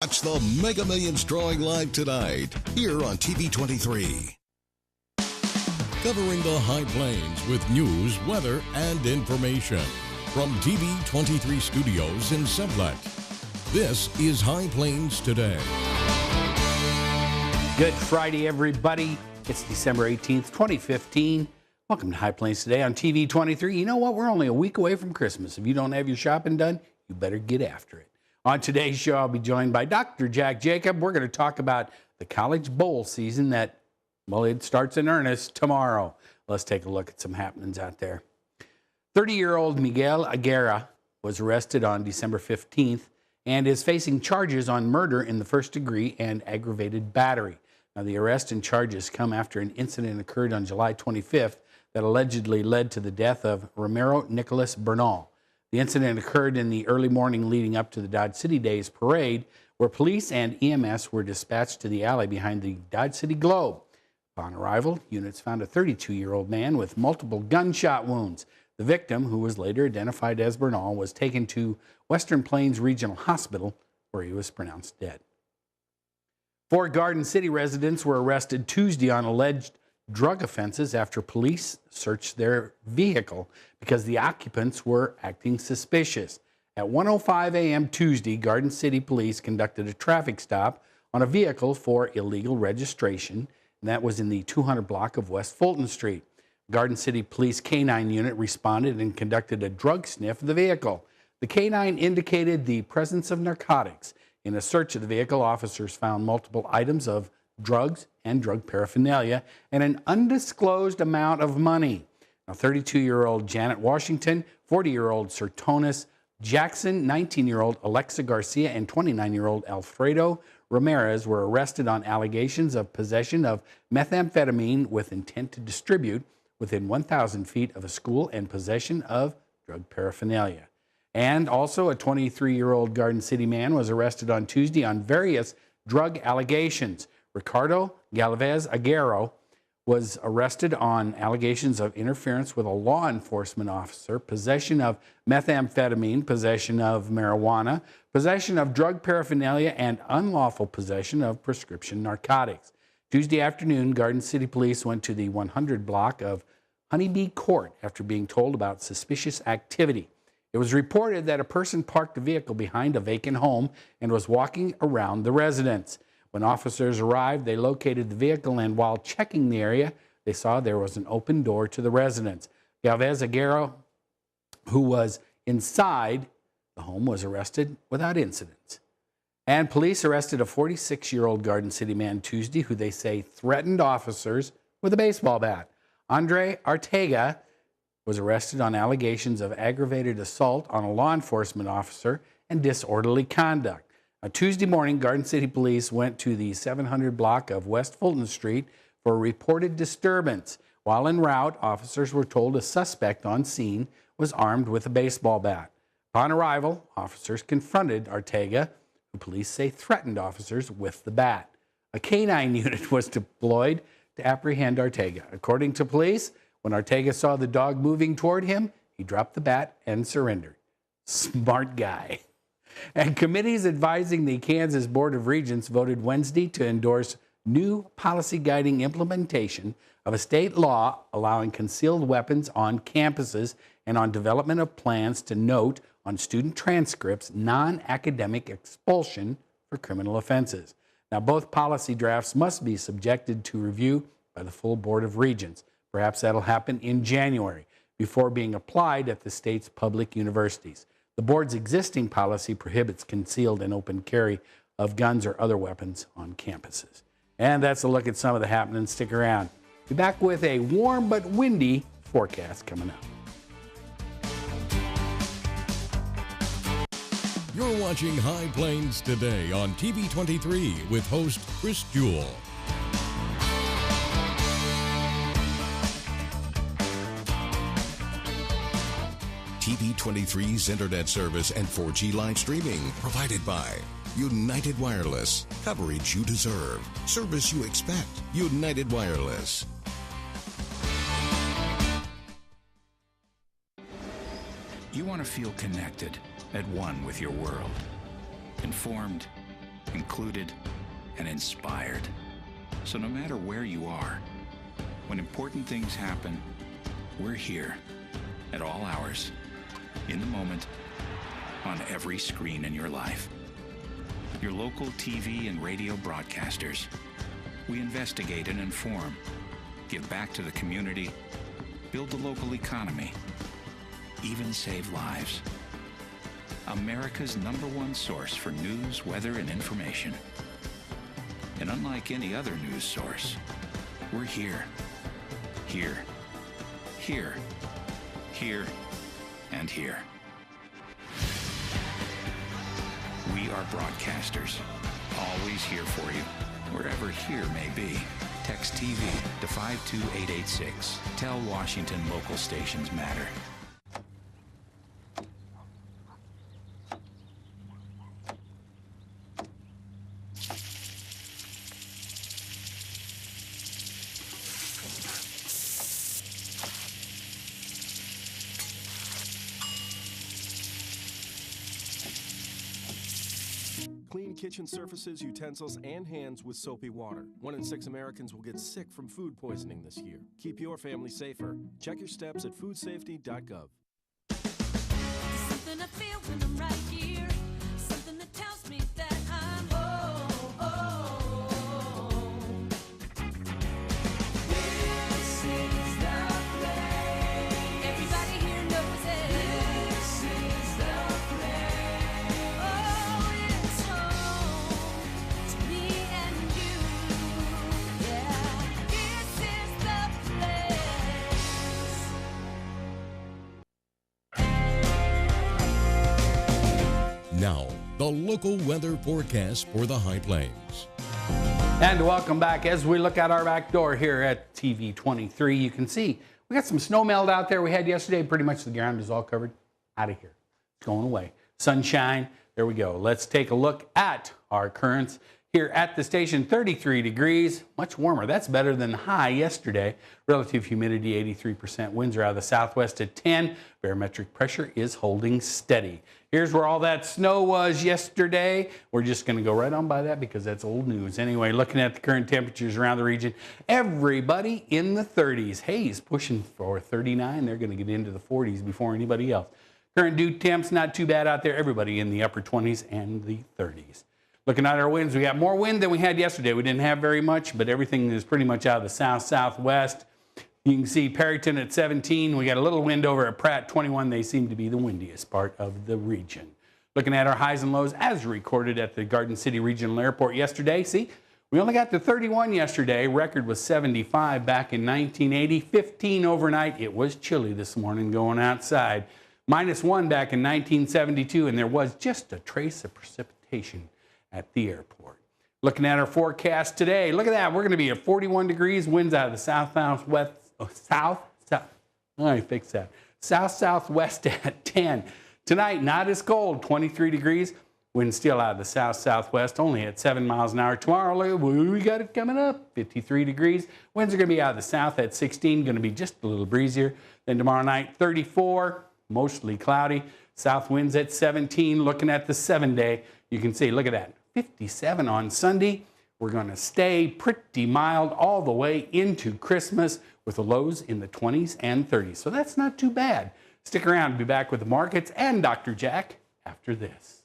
Watch the Mega Millions drawing live tonight here on TV23. Covering the High Plains with news, weather, and information. From TV23 Studios in Sublette, this is High Plains Today. Good Friday, everybody. It's December 18th, 2015. Welcome to High Plains Today on TV23. You know what? We're only a week away from Christmas. If you don't have your shopping done, you better get after it. On today's show, I'll be joined by Dr. Jack Jacob. We're going to talk about the college bowl season that, well, it starts in earnest tomorrow. Let's take a look at some happenings out there. 30-year-old Miguel Aguirre was arrested on December 15th and is facing charges on murder in the first degree and aggravated battery. Now, the arrest and charges come after an incident occurred on July 25th that allegedly led to the death of Romero Nicholas Bernal. The incident occurred in the early morning leading up to the Dodge City Days parade, where police and EMS were dispatched to the alley behind the Dodge City Globe. Upon arrival, units found a 32-year-old man with multiple gunshot wounds. The victim, who was later identified as Bernal, was taken to Western Plains Regional Hospital, where he was pronounced dead. 4 Garden City residents were arrested Tuesday on alleged drug offenses after police searched their vehicle because the occupants were acting suspicious. At 1:05 a.m. Tuesday, Garden City police conducted a traffic stop on a vehicle for illegal registration, and that was in the 200 block of West Fulton Street. Garden City Police K-9 unit responded and conducted a drug sniff of the vehicle. The K-9 indicated the presence of narcotics. In a search of the vehicle, officers found multiple items of drugs and drug paraphernalia and an undisclosed amount of money. Now, 32-year-old Janet Washington, 40-year-old Sertonis Jackson, 19-year-old Alexa Garcia, and 29-year-old Alfredo Ramirez were arrested on allegations of possession of methamphetamine with intent to distribute within 1,000 feet of a school and possession of drug paraphernalia. And also a 23-year-old Garden City man was arrested on Tuesday on various drug allegations. Ricardo Galvez Aguero was arrested on allegations of interference with a law enforcement officer, possession of methamphetamine, possession of marijuana, possession of drug paraphernalia, and unlawful possession of prescription narcotics. Tuesday afternoon, Garden City Police went to the 100 block of Honeybee Court after being told about suspicious activity. It was reported that a person parked a vehicle behind a vacant home and was walking around the residence. When officers arrived, they located the vehicle, and while checking the area, they saw there was an open door to the residence. Galvez Aguero, who was inside the home, was arrested without incident. And police arrested a 46-year-old Garden City man Tuesday who they say threatened officers with a baseball bat. Andre Arteaga was arrested on allegations of aggravated assault on a law enforcement officer and disorderly conduct. Tuesday morning, Garden City Police went to the 700 block of West Fulton Street for a reported disturbance. While en route, officers were told a suspect on scene was armed with a baseball bat. Upon arrival, officers confronted Arteaga, who police say threatened officers with the bat. A K-9 unit was deployed to apprehend Arteaga. According to police, when Arteaga saw the dog moving toward him, he dropped the bat and surrendered. Smart guy. And committees advising the Kansas Board of Regents voted Wednesday to endorse new policy guiding implementation of a state law allowing concealed weapons on campuses and on development of plans to note on student transcripts non-academic expulsion for criminal offenses. Now, both policy drafts must be subjected to review by the full Board of Regents. Perhaps that'll happen in January before being applied at the state's public universities. The board's existing policy prohibits concealed and open carry of guns or other weapons on campuses. And that's a look at some of the happenings. Stick around. Be back with a warm but windy forecast coming up. You're watching High Plains Today on TV23 with host Chris Jewell. TV23's internet service and 4G live streaming provided by United Wireless. Coverage you deserve. Service you expect. United Wireless. You want to feel connected, at one with your world. Informed, included, and inspired. So no matter where you are, when important things happen, we're here at all hours, in the moment, on every screen in your life. Your local TV and radio broadcasters. We investigate and inform, give back to the community, build the local economy, even save lives. America's #1 source for news, weather, and information. And unlike any other news source, we're here, here, here, here, and here. We are broadcasters, always here for you, wherever here may be. Text TV to 52886. Tell Washington local stations matter. Clean kitchen surfaces, utensils, and hands with soapy water. 1 in 6 Americans will get sick from food poisoning this year. Keep your family safer. Check your steps at foodsafety.gov. Something I feel when I'm right here. Something that tells me that I'm This is the place. Everybody here knows it. This is the place. Oh, it's home to me and you. Yeah, this is the place. Now, the local weather forecast for the High Plains. And welcome back. As we look out our back door here at TV23, you can see we got some snow melt out there we had yesterday. Pretty much the ground is all covered. Out of here. It's going away. Sunshine. There we go. Let's take a look at our currents here at the station. 33 degrees. Much warmer. That's better than the high yesterday. Relative humidity 83%. Winds are out of the southwest at 10. Barometric pressure is holding steady. Here's where all that snow was yesterday. We're just going to go right on by that because that's old news. Anyway, looking at the current temperatures around the region, everybody in the 30s. Hayes pushing for 39. They're going to get into the 40s before anybody else. Current dew temps, not too bad out there. Everybody in the upper 20s and the 30s. Looking at our winds, we got more wind than we had yesterday. We didn't have very much, but everything is pretty much out of the south-southwest. You can see Perryton at 17. We got a little wind over at Pratt, 21. They seem to be the windiest part of the region. Looking at our highs and lows as recorded at the Garden City Regional Airport yesterday. See, we only got to 31 yesterday. Record was 75 back in 1980. 15 overnight. It was chilly this morning going outside. -1 back in 1972, and there was just a trace of precipitation at the airport. Looking at our forecast today, look at that. We're going to be at 41 degrees. Winds out of the south-southwest. South-southwest at 10. Tonight, not as cold, 23 degrees. Wind still out of the south-southwest, only at 7 miles an hour. Tomorrow, we got it coming up, 53 degrees. Winds are going to be out of the south at 16, going to be just a little breezier. Then tomorrow night, 34, mostly cloudy. South winds at 17. Looking at the 7-day, you can see, look at that, 57 on Sunday. We're going to stay pretty mild all the way into Christmas with the lows in the 20s and 30s. So that's not too bad. Stick around. We'll be back with the markets and Dr. Jack after this.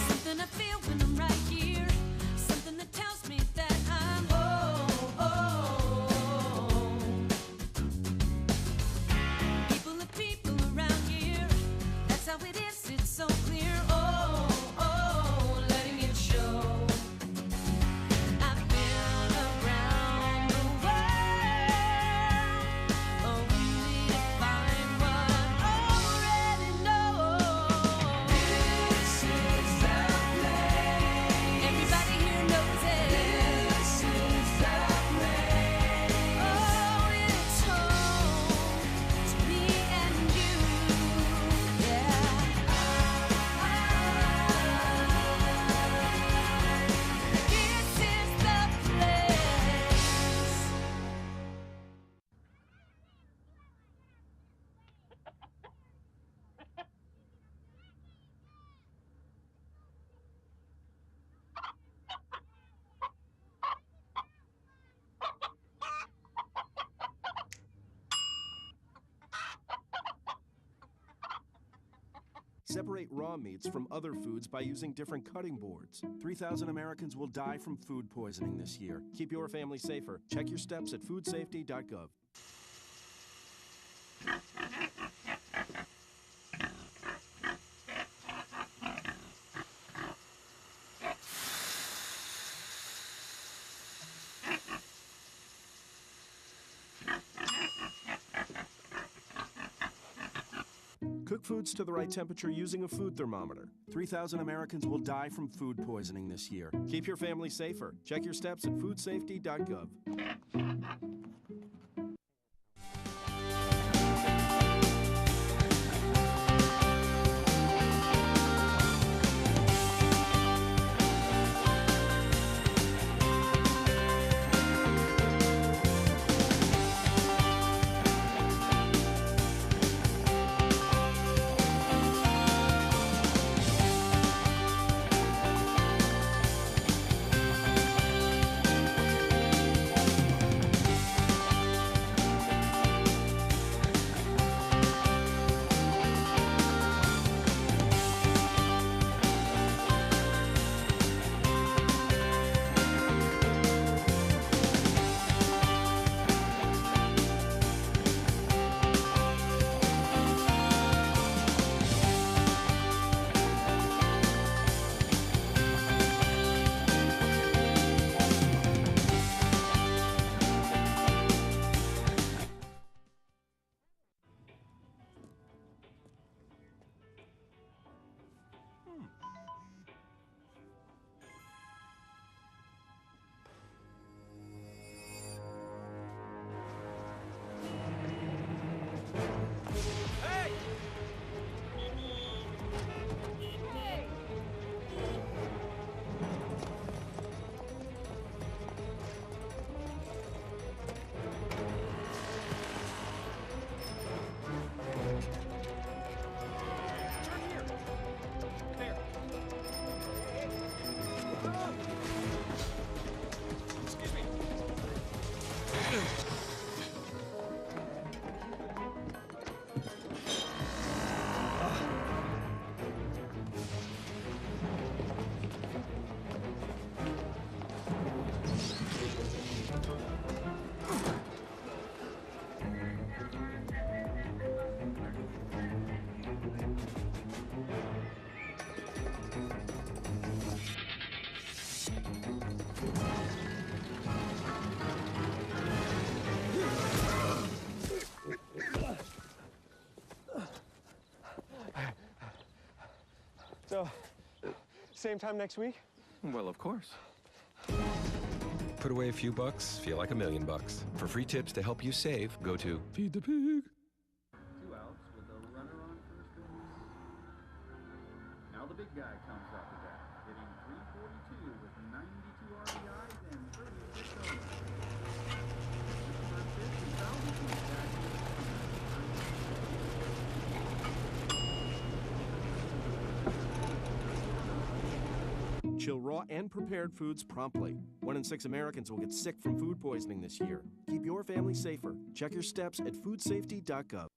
Something I feel when I'm right here. Something that tells me that I'm People are people around here. That's how it is. It's so clear. Letting it show. I've been Separate raw meats from other foods by using different cutting boards. 3,000 Americans will die from food poisoning this year. Keep your family safer. Check your steps at foodsafety.gov. Cook foods to the right temperature using a food thermometer. 3,000 Americans will die from food poisoning this year. Keep your family safer. Check your steps at foodsafety.gov. So, same time next week? Well, of course. Put away a few bucks, feel like $1 million. For free tips to help you save, go to Feed the Pig. 2 outs with a runner on first base. Now the big guy comes up to bat, hitting .342 with 92 RBIs and 36 homers. Number 50,000 back. Chill raw and prepared foods promptly. 1 in 6 Americans will get sick from food poisoning this year. Keep your family safer. Check your steps at foodsafety.gov.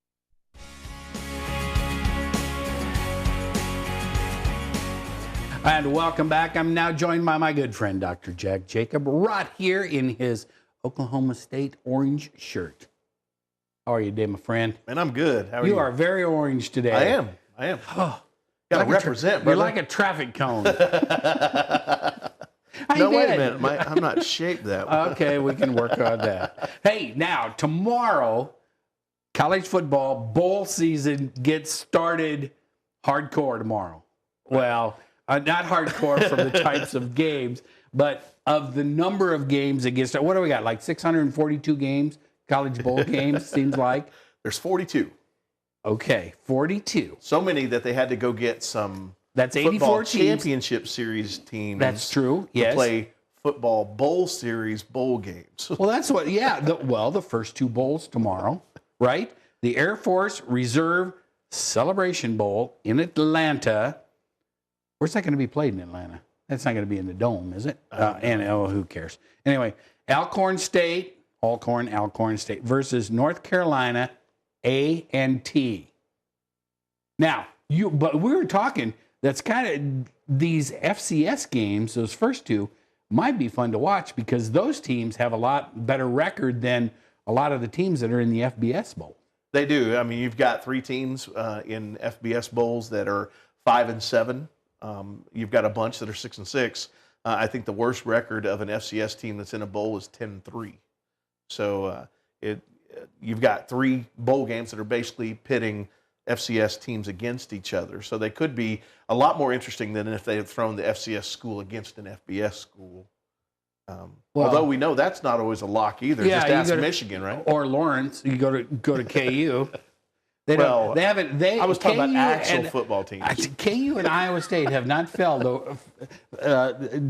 And welcome back. I'm now joined by my good friend, Dr. Jack Jacob, right here in his Oklahoma State orange shirt. How are you today, my friend? Man, I'm good. How are you? You are very orange today. I am. Oh, Got to like represent, you're brother. like a traffic cone. No, wait a minute. I'm not shaped that way. Okay, we can work on that. Hey, now, tomorrow, college football bowl season gets started hardcore tomorrow. Well, not hardcore from the types of games, but of the number of games that get started. What do we got, like 642 games, college bowl games, seems like? There's 42. Okay, 42. So many that they had to go get some That's 84 football teams. championship series teams. That's true, to yes. play football bowl series bowl games. Well, that's what, yeah. The first 2 bowls tomorrow, right? The Air Force Reserve Celebration Bowl in Atlanta. Where's that going to be played in Atlanta? That's not going to be in the Dome, is it? Who cares? Anyway, Alcorn State versus North Carolina A&T. Now, But we were talking. That's kind of these FCS games. Those first two might be fun to watch because those teams have a lot better record than a lot of the teams that are in the FBS Bowl. They do. I mean, you've got 3 teams in FBS bowls that are 5-7. You've got a bunch that are 6-6. I think the worst record of an FCS team that's in a bowl is 10-3. So you've got 3 bowl games that are basically pitting FCS teams against each other. So they could be a lot more interesting than if they had thrown the FCS school against an FBS school. Although we know that's not always a lock either. Yeah, just ask Michigan, right? Or Lawrence. You go to KU. They haven't. I was talking about actual football teams. KU and Iowa State have not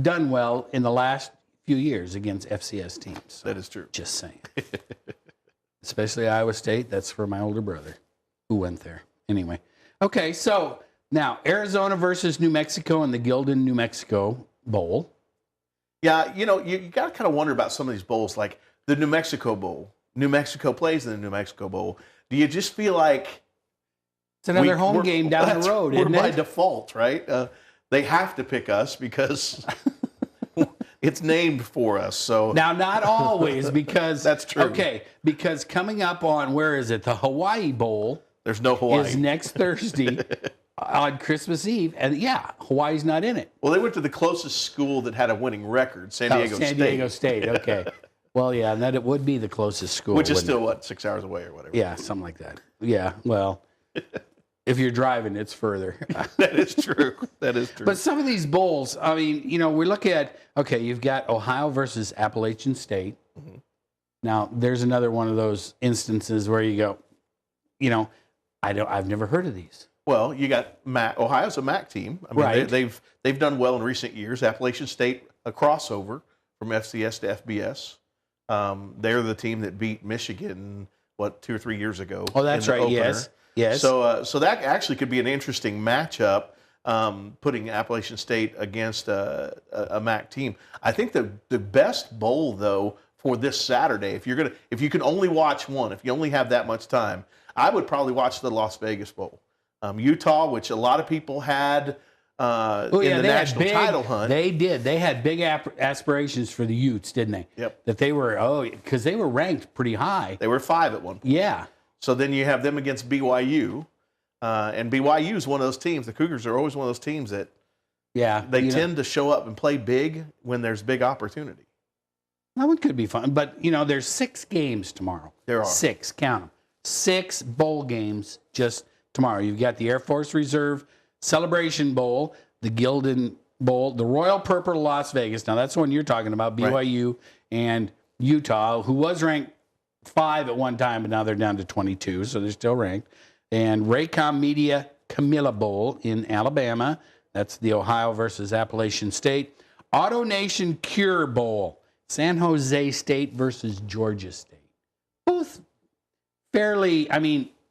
done well in the last few years against FCS teams. So that is true. Just saying. Especially Iowa State. That's for my older brother who went there. Anyway. Okay, so now Arizona versus New Mexico in the Gildan, New Mexico Bowl. Yeah, you got to kind of wonder about some of these bowls, like the New Mexico Bowl. New Mexico plays in the New Mexico Bowl. Do you just feel like it's another home game down the road, isn't it? We're by default, right? They have to pick us because it's named for us. So now, not always, because that's true. Okay, because coming up on the Hawaii Bowl. There's no Hawaii. Is next Thursday on Christmas Eve, and Hawaii's not in it. Well, they went to the closest school that had a winning record, San Diego State. San Diego State. Okay. Well, yeah, and that it would be the closest school, which is still 6 hours away or whatever. Yeah, something like that. Yeah. Well, if you're driving, it's further. That is true. That is true. But some of these bowls, I mean, we look at you've got Ohio versus Appalachian State. Mm-hmm. Now, there's another one of those instances where you go, I've never heard of these. Well, you got MAC. Ohio's a MAC team. I mean, right. They've done well in recent years. Appalachian State, a crossover from FCS to FBS. They're the team that beat Michigan 2 or 3 years ago. Oh, that's right. Opener. Yes. So that actually could be an interesting matchup. Putting Appalachian State against a MAC team. I think the best bowl though for this Saturday, if you can only watch one, if you only have that much time, I would probably watch the Las Vegas Bowl. Utah, which a lot of people had in the national title hunt. They did. They had big aspirations for the Utes, didn't they? Yep. That they were, because they were ranked pretty high. They were 5 at one point. Yeah. So then you have them against BYU. And BYU is one of those teams. The Cougars are always one of those teams that they tend to show up and play big when there's big opportunity. That one could be fun. But, there's 6 games tomorrow. There are. 6, count them. 6 bowl games just tomorrow. You've got the Air Force Reserve Celebration Bowl, the Gildan Bowl, the Royal Purple Las Vegas. Now, that's the one you're talking about, BYU right. And Utah, who was ranked 5 at one time, but now they're down to 22, so they're still ranked. And Raycom Media Camilla Bowl in Alabama. That's the Ohio versus Appalachian State. Auto Nation Cure Bowl, San Jose State versus Georgia State. Both fairly,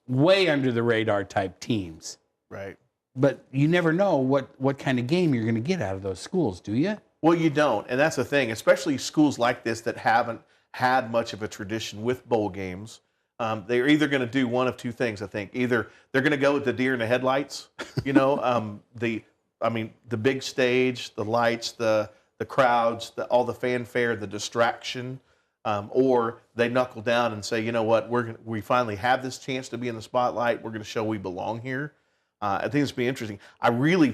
way under the radar type teams. Right. But you never know what kind of game you're going to get out of those schools, do you? Well, you don't. And that's the thing, especially schools like this that haven't had much of a tradition with bowl games. They're either going to do one of two things, I think. Either they're going to go with the deer in the headlights, the big stage, the lights, the crowds, all the fanfare, the distraction, or they knuckle down and say, you know what, we finally have this chance to be in the spotlight. We're going to show we belong here. I think it's going to be interesting. I really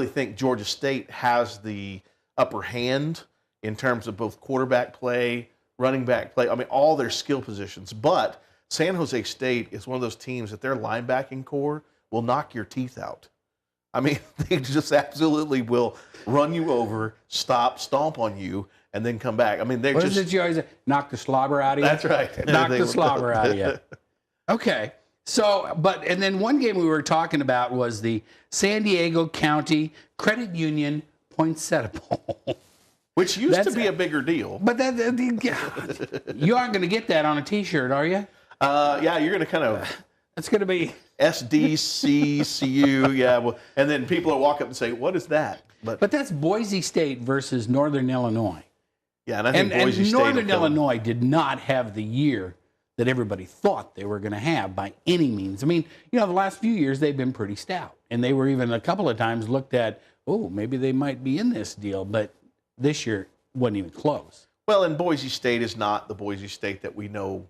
think Georgia State has the upper hand in terms of both quarterback play, running back play, all their skill positions. But San Jose State is one of those teams that their linebacking core will knock your teeth out. They just absolutely will run you over, stomp on you, and then come back. What is it you always say? Knock the slobber out of you? That's right. Knock the slobber out of you. Okay. So, and then one game we were talking about was the San Diego County Credit Union Poinsettia Bowl. Which used to be a bigger deal. But you aren't going to get that on a T-shirt, are you? Yeah, you're going to kind of... It's going to be... SDCCU, yeah. Well, and then people will walk up and say, what is that? But that's Boise State versus Northern Illinois. Yeah, and I think Boise State... Northern Illinois did not have the year that everybody thought they were going to have by any means. I mean, the last few years they've been pretty stout, and they were even a couple of times looked at, oh, maybe they might be in this deal, but this year wasn't even close. Well, and Boise State is not the Boise State that we know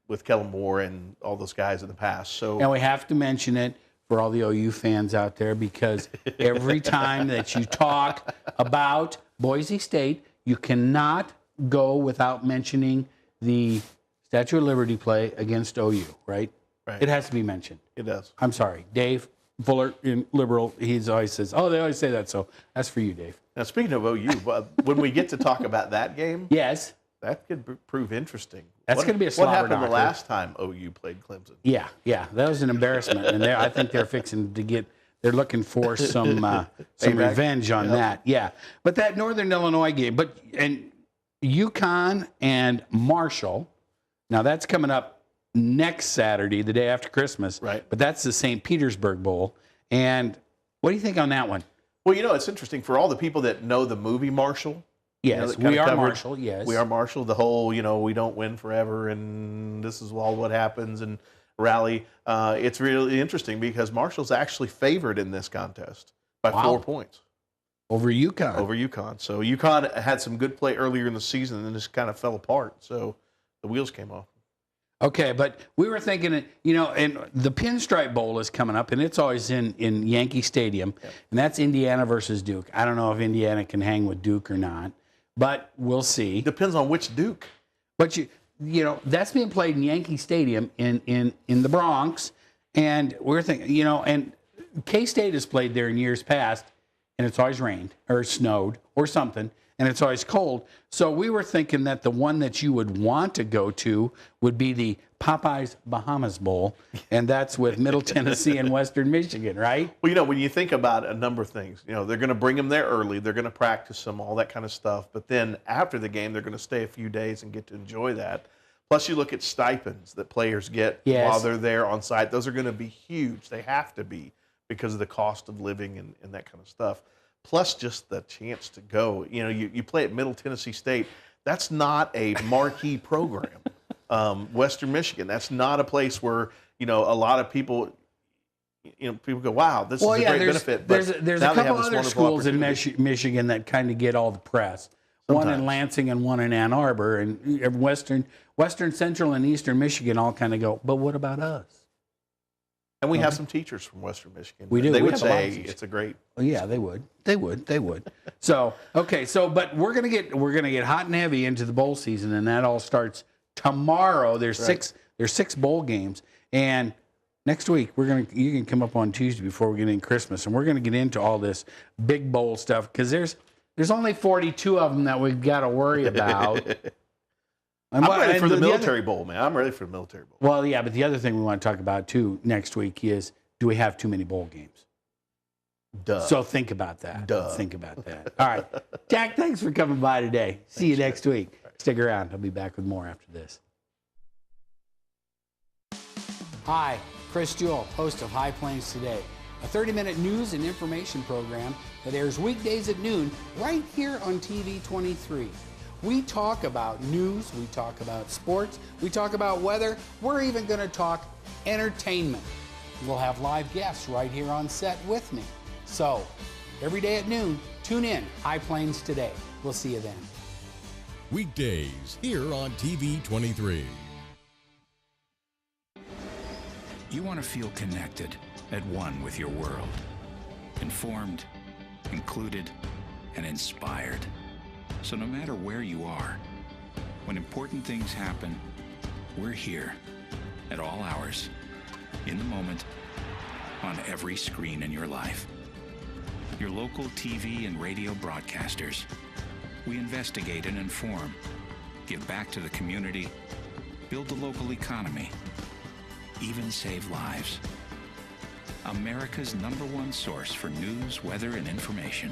with Kellen Moore and all those guys in the past. So, and we have to mention it for all the OU fans out there, because every time that you talk about Boise State, you cannot go without mentioning the Statue of Liberty play against OU, right? Right. It has to be mentioned. It does. I'm sorry. Dave Fuller, in Liberal, he always says, oh, they always say that, so that's for you, Dave. Now, speaking of OU, when we get to talk about that game, yes, that could prove interesting. That's going to be a slobber What happened knocker. the last time OU played Clemson? Yeah, that was an embarrassment, and I think they're fixing to get. They're looking for some revenge on that. Yeah, but that Northern Illinois game, and UConn and Marshall. Now that's coming up next Saturday, the day after Christmas. Right. But that's the St. Petersburg Bowl. And what do you think on that one? Well, it's interesting for all the people that know the movie Marshall. Yes, we are Marshall. Yes, we are Marshall. The whole, we don't win forever, and this is all what happens, and rally. It's really interesting because Marshall's actually favored in this contest by 4 points over UConn. So UConn had some good play earlier in the season, and then just kind of fell apart. So the wheels came off. Okay, but we were thinking, and the Pinstripe Bowl is coming up, and it's always in Yankee Stadium, and that's Indiana versus Duke. I don't know if Indiana can hang with Duke or not, but we'll see. Depends on which Duke. But that's being played in Yankee Stadium in the Bronx, and we're thinking, and K-State has played there in years past, and it's always rained or snowed or something, and it's always cold. So we were thinking that the one that you would want to go to would be the Popeyes Bahamas Bowl, and that's with Middle Tennessee and Western Michigan, right? Well, when you think about a number of things, they're going to bring them there early, they're going to practice them, all that kind of stuff, but then after the game, they're going to stay a few days and get to enjoy that. Plus, you look at stipends that players get while they're there on site. Those are going to be huge. They have to be because of the cost of living and that kind of stuff. Plus, just the chance to go. You play at Middle Tennessee State. That's not a marquee program. Western Michigan, that's not a place where, a lot of people, people go, wow, this is a great benefit. But there's a couple other schools in Michigan that kind of get all the press. Sometimes. One in Lansing and one in Ann Arbor, and Western, Central, and Eastern Michigan all kind of go, but what about us? And we have some teachers from Western Michigan. We do. They would say it's a great. Yeah, they would. They would. So, okay, but we're gonna get hot and heavy into the bowl season, and that all starts tomorrow. There's six bowl games, and next week you can come up on Tuesday before we get into Christmas, and we're gonna get into all this big bowl stuff because there's only 42 of them that we've got to worry about. I'm ready for the Military Bowl, man. I'm ready for the Military Bowl. Well, yeah, but the other thing we want to talk about, too, next week is, do we have too many bowl games? Duh. So think about that. Duh. Think about that. All right. Jack, thanks for coming by today. See you next week. Stick around. I'll be back with more after this. Hi, Chris Jewell, host of High Plains Today, a 30-minute news and information program that airs weekdays at noon right here on TV23. We talk about news, we talk about sports, we talk about weather, we're even going to talk entertainment. We'll have live guests right here on set with me. So, every day at noon, tune in, High Plains Today. We'll see you then. Weekdays here on TV23. You want to feel connected, at one with your world. Informed, included, and inspired. So no matter where you are, when important things happen, we're here at all hours, in the moment, on every screen in your life. Your local TV and radio broadcasters. We investigate and inform, give back to the community, build the local economy, even save lives. America's #1 source for news, weather, and information.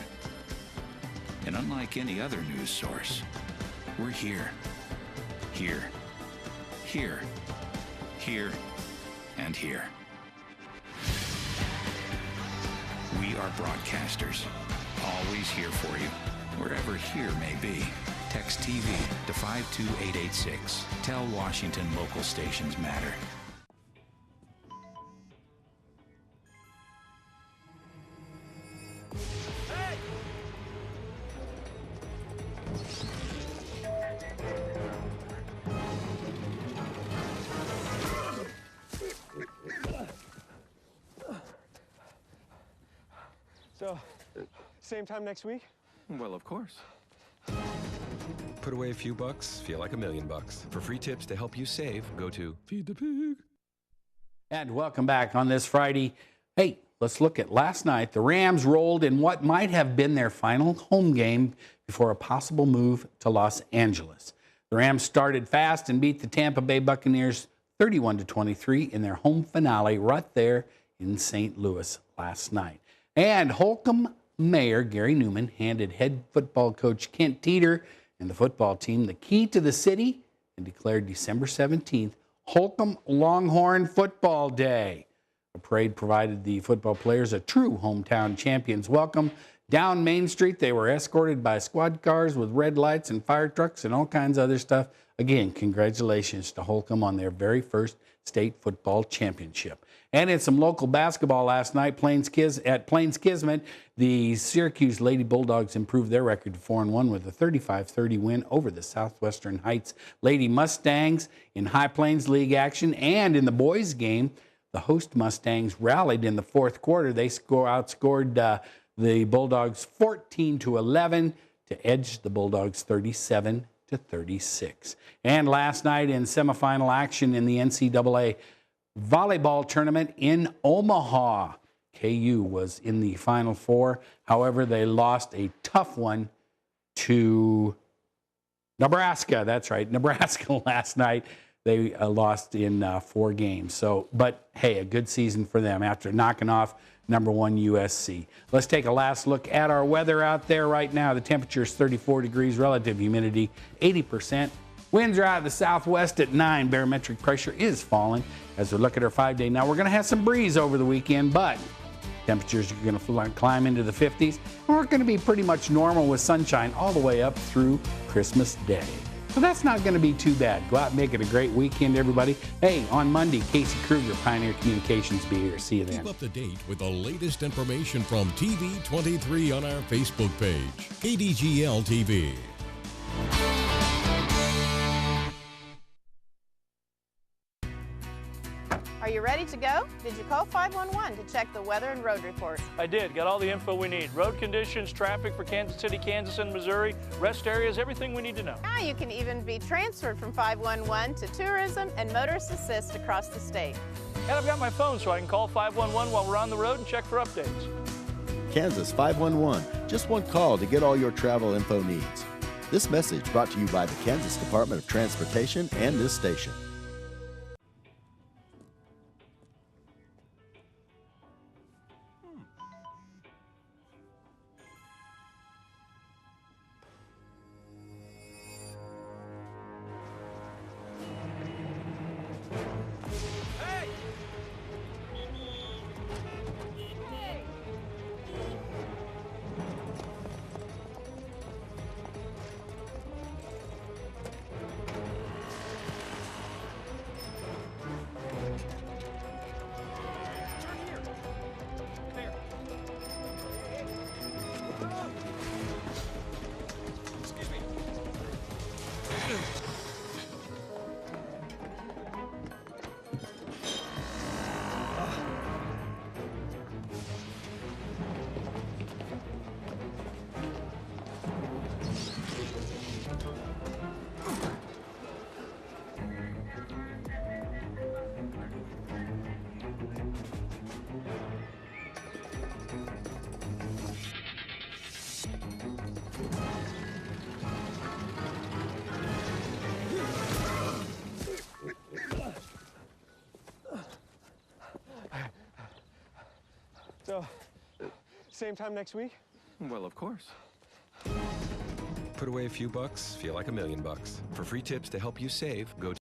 And unlike any other news source, we're here, here, here, here, and here. We are broadcasters, always here for you, wherever here may be. Text TV to 52886. Tell Washington local stations matter. So, same time next week? Well, of course. Put away a few bucks, feel like $1 million. For free tips to help you save, go to Feed the Pig. And welcome back on this Friday. Hey, let's look at last night. The Rams rolled in what might have been their final home game before a possible move to Los Angeles. The Rams started fast and beat the Tampa Bay Buccaneers 31-23 in their home finale right there in St. Louis last night. And Holcomb Mayor Gary Newman handed head football coach Kent Teeter and the football team the key to the city and declared December 17th Holcomb Longhorn Football Day. The parade provided the football players a true hometown champion's welcome. Down Main Street, they were escorted by squad cars with red lights and fire trucks and all kinds of other stuff. Again, congratulations to Holcomb on their very first state football championship. And in some local basketball last night, at Plains Kismet, the Syracuse Lady Bulldogs improved their record to 4-1 with a 35-30 win over the Southwestern Heights Lady Mustangs in High Plains League action. And in the boys' game, the host Mustangs rallied in the fourth quarter. They outscored the Bulldogs 14-11 to edge the Bulldogs 37-36. And last night in semifinal action in the NCAA volleyball tournament in Omaha, KU was in the Final Four. However, they lost a tough one to Nebraska. That's right, Nebraska last night. They lost in 4 games. But hey, a good season for them after knocking off number 1 USC. Let's take a last look at our weather out there right now. The temperature is 34 degrees, relative humidity 80%. Winds are out of the southwest at 9. Barometric pressure is falling as we look at our 5-day. Now, we're going to have some breeze over the weekend, but temperatures are going to climb into the 50s. And we're going to be pretty much normal with sunshine all the way up through Christmas Day. So that's not going to be too bad. Go out and make it a great weekend, everybody. Hey, on Monday, Casey Kruger, Pioneer Communications, be here. See you then. Keep up to date with the latest information from TV23 on our Facebook page, KDGL TV. Are you ready to go? Did you call 511 to check the weather and road report? I did. Got all the info we need. Road conditions, traffic for Kansas City, Kansas, and Missouri, rest areas, everything we need to know. Now you can even be transferred from 511 to tourism and motorist assist across the state. And I've got my phone so I can call 511 while we're on the road and check for updates. Kansas 511. Just one call to get all your travel info needs. This message brought to you by the Kansas Department of Transportation and this station. So, same time next week? Well, of course. Put away a few bucks, feel like $1 million. For free tips to help you save, go to